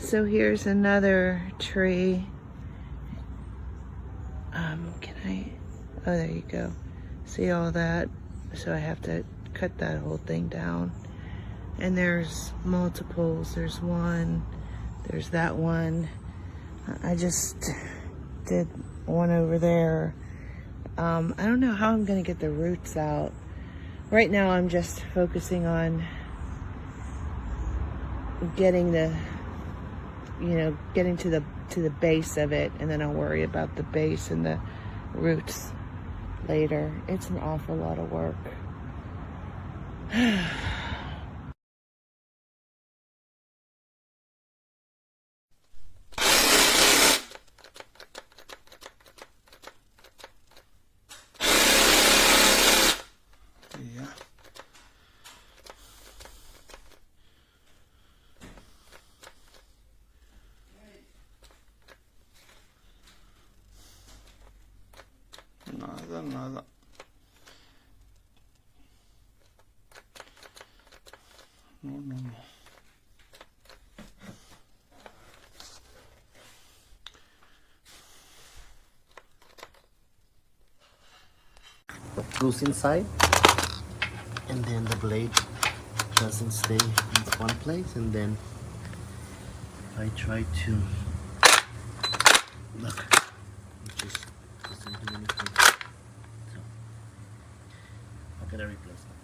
So here's another tree. Oh, there you go. See all that? So I have to cut that whole thing down. And there's multiples. There's one. There's that one. I just did one over there. I don't know how I'm gonna get the roots out. Right now I'm just focusing on getting the, getting to the base of it, and then I'll worry about the base and the roots later. It's an awful lot of work. Ja. Nada. No. Goes inside, and then the blade doesn't stay in one place, and then I try to look, it just doesn't do anything. So how can I replace that?